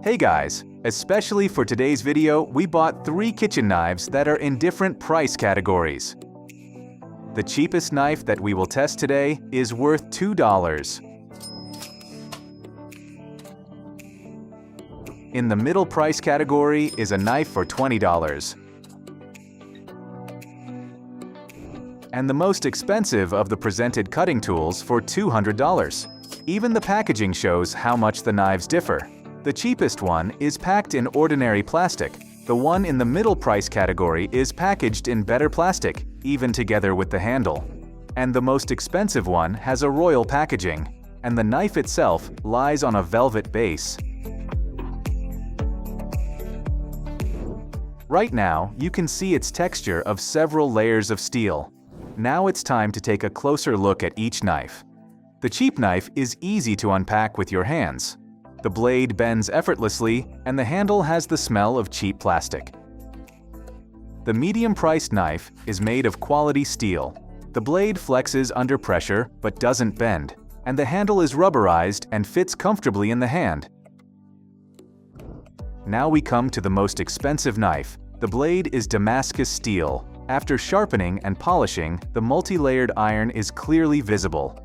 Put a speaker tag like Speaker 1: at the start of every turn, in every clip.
Speaker 1: Hey guys, especially for today's video, we bought 3 kitchen knives that are in different price categories. The cheapest knife that we will test today is worth $2. In the middle price category is a knife for $20. And the most expensive of the presented cutting tools for $200. Even the packaging shows how much the knives differ. The cheapest one is packed in ordinary plastic. The one in the middle price category is packaged in better plastic, even together with the handle. And the most expensive one has a royal packaging, and the knife itself lies on a velvet base. Right now, you can see its texture of several layers of steel. Now it's time to take a closer look at each knife. The cheap knife is easy to unpack with your hands. The blade bends effortlessly, and the handle has the smell of cheap plastic. The medium-priced knife is made of quality steel. The blade flexes under pressure but doesn't bend, and the handle is rubberized and fits comfortably in the hand. Now we come to the most expensive knife. The blade is Damascus steel. After sharpening and polishing, the multi-layered iron is clearly visible.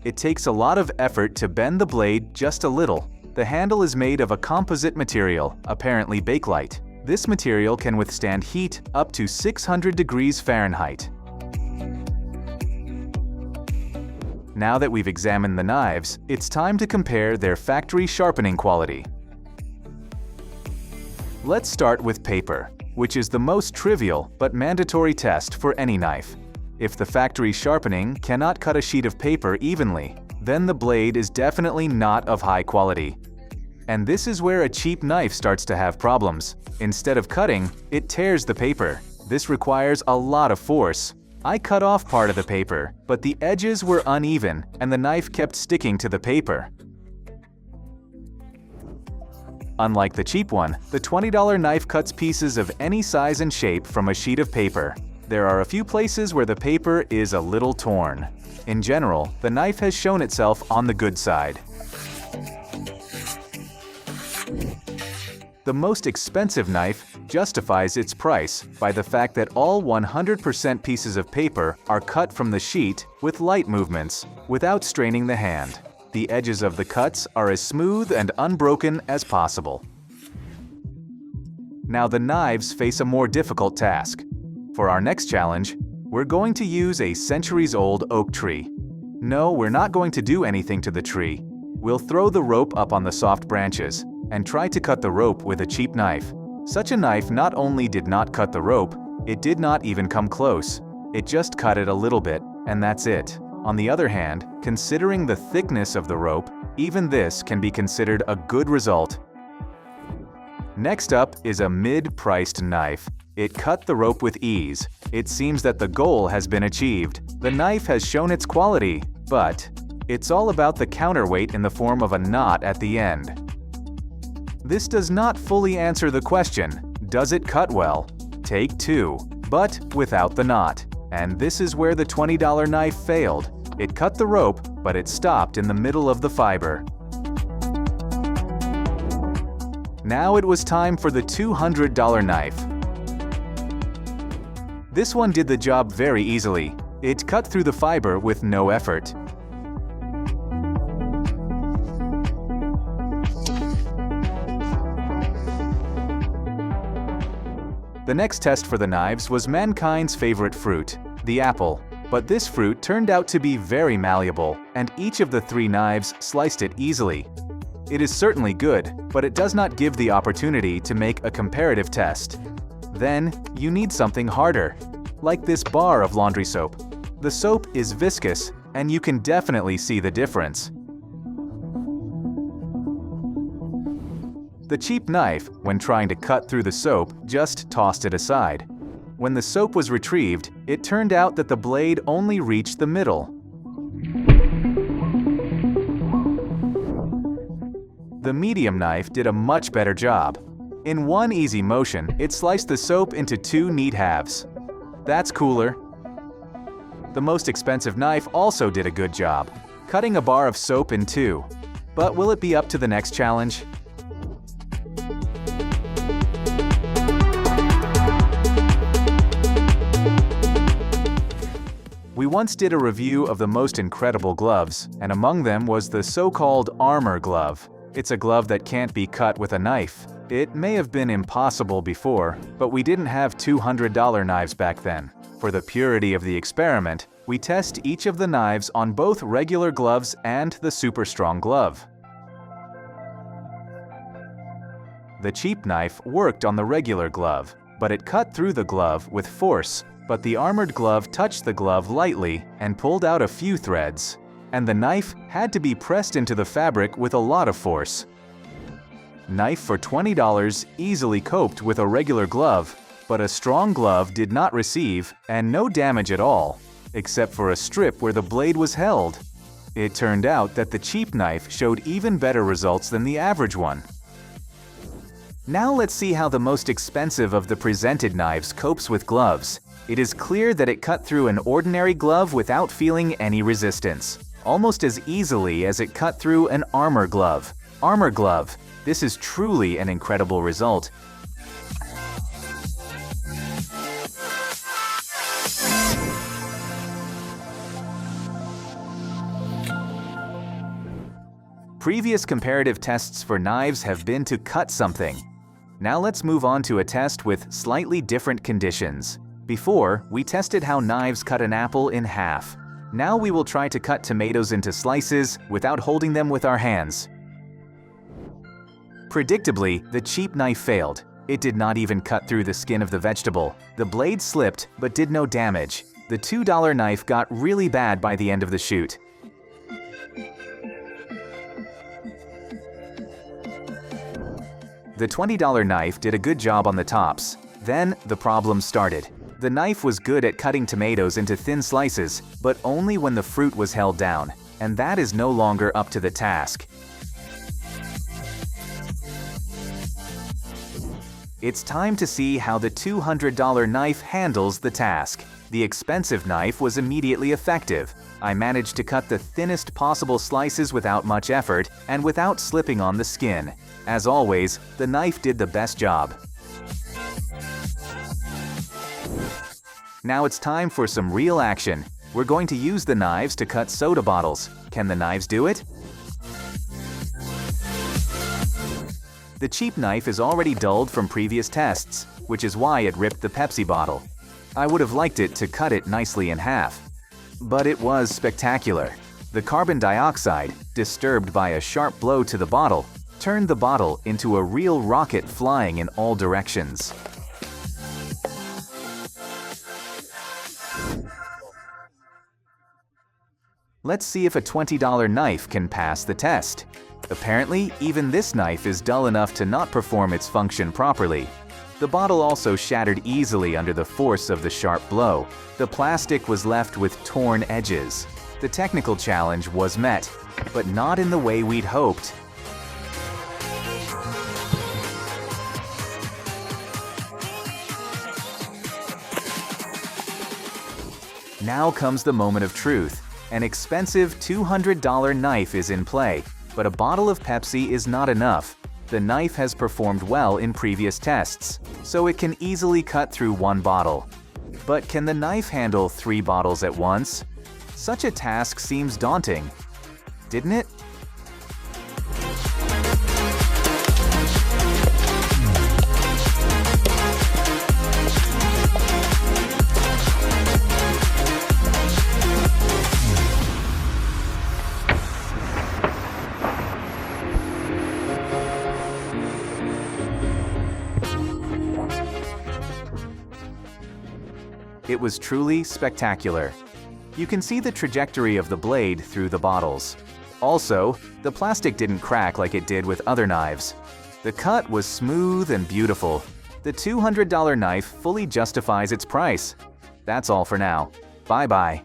Speaker 1: It takes a lot of effort to bend the blade just a little. The handle is made of a composite material, apparently bakelite. This material can withstand heat up to 600 degrees Fahrenheit. Now that we've examined the knives, it's time to compare their factory sharpening quality. Let's start with paper, which is the most trivial but mandatory test for any knife. If the factory sharpening cannot cut a sheet of paper evenly, then the blade is definitely not of high quality. And this is where a cheap knife starts to have problems. Instead of cutting, it tears the paper. This requires a lot of force. I cut off part of the paper, but the edges were uneven and the knife kept sticking to the paper. Unlike the cheap one, the $20 knife cuts pieces of any size and shape from a sheet of paper. There are a few places where the paper is a little torn. In general, the knife has shown itself on the good side. The most expensive knife justifies its price by the fact that all 100% pieces of paper are cut from the sheet with light movements, without straining the hand. The edges of the cuts are as smooth and unbroken as possible. Now the knives face a more difficult task. For our next challenge, we're going to use a centuries-old oak tree. No, we're not going to do anything to the tree. We'll throw the rope up on the soft branches and try to cut the rope with a cheap knife. Such a knife not only did not cut the rope, it did not even come close. It just cut it a little bit, and that's it. On the other hand, considering the thickness of the rope, even this can be considered a good result. Next up is a mid-priced knife. It cut the rope with ease. It seems that the goal has been achieved. The knife has shown its quality, but it's all about the counterweight in the form of a knot at the end. This does not fully answer the question, does it cut well? Take 2, but without the knot. And this is where the $20 knife failed. It cut the rope, but it stopped in the middle of the fiber. Now it was time for the $200 knife. This one did the job very easily. It cut through the fiber with no effort. The next test for the knives was mankind's favorite fruit, the apple. But this fruit turned out to be very malleable, and each of the 3 knives sliced it easily. It is certainly good, but it does not give the opportunity to make a comparative test. Then, you need something harder, like this bar of laundry soap. The soap is viscous, and you can definitely see the difference. The cheap knife, when trying to cut through the soap, just tossed it aside. When the soap was retrieved, it turned out that the blade only reached the middle. The medium knife did a much better job. In one easy motion, it sliced the soap into 2 neat halves. That's cooler. The most expensive knife also did a good job, cutting a bar of soap in 2. But will it be up to the next challenge? We once did a review of the most incredible gloves, and among them was the so-called armor glove. It's a glove that can't be cut with a knife. It may have been impossible before, but we didn't have $200 knives back then. For the purity of the experiment, we test each of the knives on both regular gloves and the super strong glove. The cheap knife worked on the regular glove, but it cut through the glove with force. But the armored glove touched the glove lightly and pulled out a few threads, and the knife had to be pressed into the fabric with a lot of force. Knife for $20 easily coped with a regular glove, but a strong glove did not receive, and no damage at all, except for a strip where the blade was held. It turned out that the cheap knife showed even better results than the average one. Now let's see how the most expensive of the presented knives copes with gloves. It is clear that it cut through an ordinary glove without feeling any resistance, almost as easily as it cut through an armor glove. Armor glove. This is truly an incredible result. Previous comparative tests for knives have been to cut something. Now let's move on to a test with slightly different conditions. Before, we tested how knives cut an apple in half. Now we will try to cut tomatoes into slices without holding them with our hands. Predictably, the cheap knife failed. It did not even cut through the skin of the vegetable. The blade slipped, but did no damage. The $2 knife got really bad by the end of the shoot. The $20 knife did a good job on the tops. Then, the problem started. The knife was good at cutting tomatoes into thin slices, but only when the fruit was held down, and that is no longer up to the task. It's time to see how the $200 knife handles the task. The expensive knife was immediately effective. I managed to cut the thinnest possible slices without much effort and without slipping on the skin. As always, the knife did the best job. Now it's time for some real action. We're going to use the knives to cut soda bottles. Can the knives do it? The cheap knife is already dulled from previous tests, which is why it ripped the Pepsi bottle. I would have liked it to cut it nicely in half. But it was spectacular. The carbon dioxide, disturbed by a sharp blow to the bottle, turned the bottle into a real rocket flying in all directions. Let's see if a $20 knife can pass the test. Apparently, even this knife is dull enough to not perform its function properly. The bottle also shattered easily under the force of the sharp blow. The plastic was left with torn edges. The technical challenge was met, but not in the way we'd hoped. Now comes the moment of truth. An expensive $200 knife is in play, but a bottle of Pepsi is not enough. The knife has performed well in previous tests, so it can easily cut through one bottle. But can the knife handle 3 bottles at once? Such a task seems daunting, didn't it? It was truly spectacular. You can see the trajectory of the blade through the bottles. Also, the plastic didn't crack like it did with other knives. The cut was smooth and beautiful. The $200 knife fully justifies its price. That's all for now. Bye-bye.